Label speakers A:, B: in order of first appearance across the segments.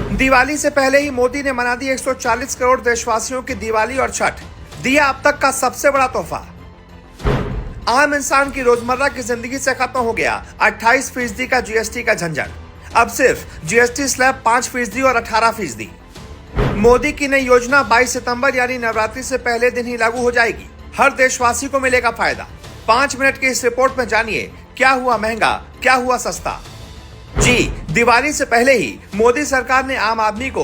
A: दिवाली से पहले ही मोदी ने मना दी 140 करोड़ देशवासियों की दिवाली और छठ, दिया अब तक का सबसे बड़ा तोहफा। आम इंसान की रोजमर्रा की जिंदगी से खत्म हो गया 28% का जीएसटी का झंझट। अब सिर्फ जीएसटी स्लैब 5% और 18%। मोदी की नई योजना 22 सितंबर यानी नवरात्रि से पहले दिन ही लागू हो जाएगी। हर देशवासी को मिलेगा फायदा। 5 मिनट की इस रिपोर्ट में जानिए क्या हुआ महंगा, क्या हुआ सस्ता। जी, दिवाली से पहले ही मोदी सरकार ने आम आदमी को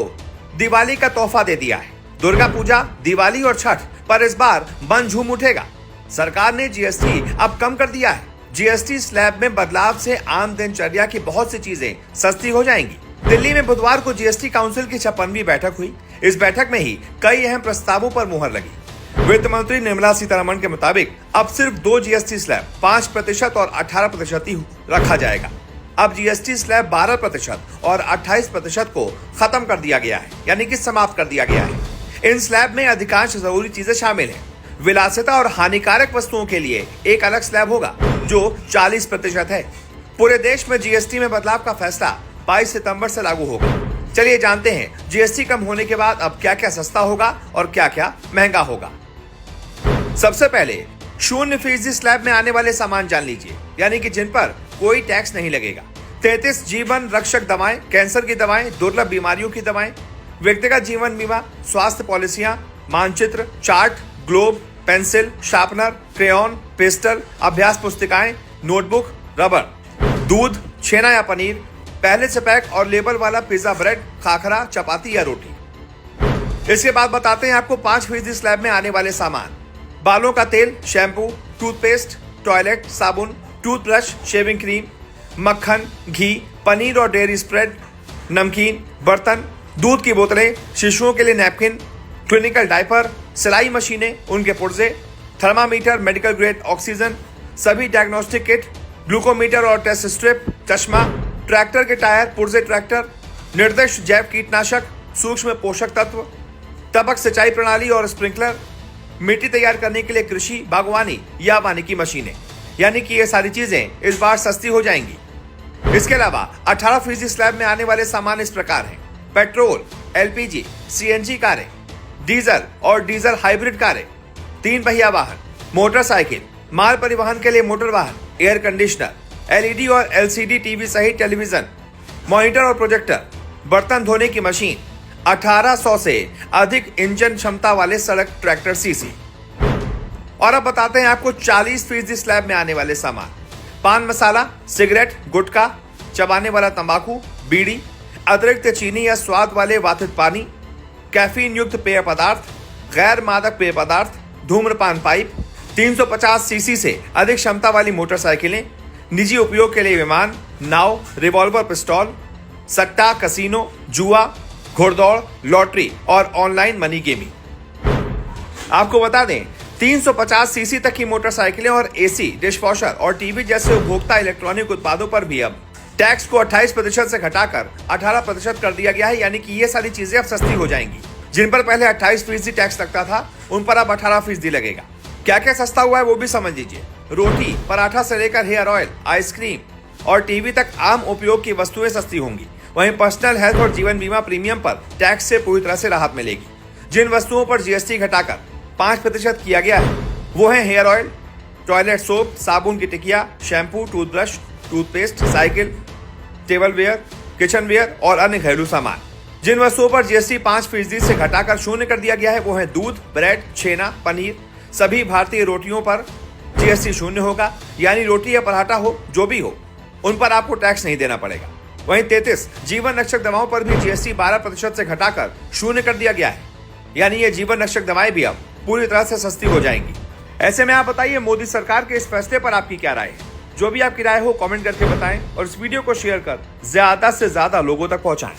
A: दिवाली का तोहफा दे दिया है। दुर्गा पूजा, दिवाली और छठ पर इस बार मन झूम उठेगा। सरकार ने जीएसटी अब कम कर दिया है। जीएसटी स्लैब में बदलाव से आम दिनचर्या की बहुत सी चीजें सस्ती हो जाएंगी। दिल्ली में बुधवार को जीएसटी काउंसिल की 56वीं बैठक हुई। इस बैठक में ही कई अहम प्रस्तावों पर मुहर लगी। वित्त मंत्री निर्मला सीतारमण के मुताबिक अब सिर्फ 2 जीएसटी स्लैब 5% और 18% ही रखा जाएगा। अब जीएसटी स्लैब 12% और 28% को खत्म कर दिया गया है, यानी कि समाप्त कर दिया गया है। इन स्लैब में अधिकांश जरूरी चीजें शामिल हैं। विलासिता और हानिकारक वस्तुओं के लिए एक अलग स्लैब होगा जो 40% है। पूरे देश में जीएसटी में बदलाव का फैसला 22 सितंबर से लागू होगा। चलिए जानते हैं जीएसटी कम होने के बाद अब क्या क्या सस्ता होगा और क्या क्या महंगा होगा। सबसे पहले 0% स्लैब में आने वाले सामान जान लीजिए, यानी कि जिन पर कोई टैक्स नहीं लगेगा। 33 जीवन रक्षक दवाएं, कैंसर की दवाएं, दुर्लभ बीमारियों की दवाएं, व्यक्तिगत जीवन बीमा, स्वास्थ्य पॉलिसियां, मानचित्र, chart, globe, pencil, sharpener, crayon, pastel, अभ्यास पुस्तिकाएं, नोटबुक, रबर, दूध, छेना या पनीर, पहले से पैक और लेबल वाला पिज्जा ब्रेड, खाखरा, चपाती या रोटी। इसके बाद बताते हैं आपको 5% स्लैब में आने वाले सामान। बालों का तेल, शैम्पू, टूथपेस्ट, टॉयलेट साबुन, टूथब्रश, शेविंग क्रीम, मक्खन, घी, पनीर और डेयरी स्प्रेड, नमकीन, बर्तन, दूध की बोतलें, शिशुओं के लिए नैपकिन, क्लिनिकल डायपर, सिलाई मशीनें, उनके पुर्जे, थर्मामीटर, मेडिकल ग्रेड ऑक्सीजन, सभी डायग्नोस्टिक किट, ग्लूकोमीटर और टेस्ट स्ट्रिप, चश्मा, ट्रैक्टर के टायर, पुर्जे ट्रैक्टर, निर्दिष्ट जैव कीटनाशक, सूक्ष्म पोषक तत्व, टपक सिंचाई प्रणाली और स्प्रिंकलर, मिट्टी तैयार करने के लिए कृषि, बागवानी या वानिकी मशीनें, यानी कि ये सारी चीजें इस बार सस्ती हो जाएंगी। इसके अलावा 18% स्लैब में आने वाले सामान इस प्रकार हैं: पेट्रोल, एलपीजी, सीएनजी कारें, डीजल और डीजल हाइब्रिड कारें, 3 पहिया वाहन, मोटरसाइकिल, माल परिवहन के लिए मोटर वाहन, एयर कंडीशनर, एलईडी और एलसीडी टीवी सहित टेलीविजन, मॉनिटर और प्रोजेक्टर, बर्तन धोने की मशीन, 1800 से अधिक इंजन क्षमता वाले सड़क ट्रैक्टर सीसी। और अब बताते हैं आपको 40% स्लैब में आने वाले सामान: पान मसाला, सिगरेट, गुटखा, चबाने वाला तंबाकू, बीड़ी, अतिरिक्त चीनी या स्वाद वाले वातित पानी, कैफीन युक्त पेय पदार्थ, गैर मादक पेय पदार्थ, धूम्रपान पाइप, 350 सीसी से अधिक क्षमता वाली मोटरसाइकिलें, निजी उपयोग के लिए विमान, नाव, रिवॉल्वर पिस्तौल, सट्टा, कसीनो, जुआ, घुड़दौड़, लॉटरी और ऑनलाइन मनी गेमिंग। आपको बता दें 350 सीसी तक की मोटरसाइकिलें और एसी, डिशवॉशर और टीवी जैसे उपभोक्ता इलेक्ट्रॉनिक उत्पादों पर भी अब टैक्स को 28% से घटाकर 18% कर दिया गया है, यानी कि ये सारी चीजें अब सस्ती हो जाएंगी। जिन पर पहले 28% टैक्स लगता था उन पर अब 18% लगेगा। क्या क्या सस्ता हुआ है वो भी समझ लीजिए। रोटी, पराठा से लेकर हेयर ऑयल, आइसक्रीम और टीवी तक आम उपयोग की वस्तुएं सस्ती होंगी। वहीं पर्सनल हेल्थ और जीवन बीमा प्रीमियम पर टैक्स से पूरी तरह से राहत मिलेगी। जिन वस्तुओं पर जीएसटी घटाकर 5% किया गया है वो है हेयर ऑयल, टॉयलेट सोप, साबुन की टिकिया, shampoo, toothbrush, toothpaste, cycle, tableware, kitchenware और अन्य घरेलू सामान। जिन वस्तुओं पर जीएसटी 5% से घटाकर 0 कर दिया गया है वो है दूध, ब्रेड, छेना, पनीर। सभी भारतीय रोटियों पर जीएसटी 0 होगा, यानी रोटी या पराठा हो जो भी हो उन पर आपको टैक्स नहीं देना पड़ेगा। वहीं 33 जीवन रक्षक दवाओं पर भी जीएसटी 12% से घटाकर 0 कर दिया गया है, यानी ये जीवन रक्षक दवाएं भी अब पूरी तरह से सस्ती हो जाएंगी। ऐसे में आप बताइए मोदी सरकार के इस फैसले पर आपकी क्या राय है। जो भी आपकी राय हो कमेंट करके बताएं और इस वीडियो को शेयर कर ज्यादा से ज्यादा लोगों तक पहुंचाएं।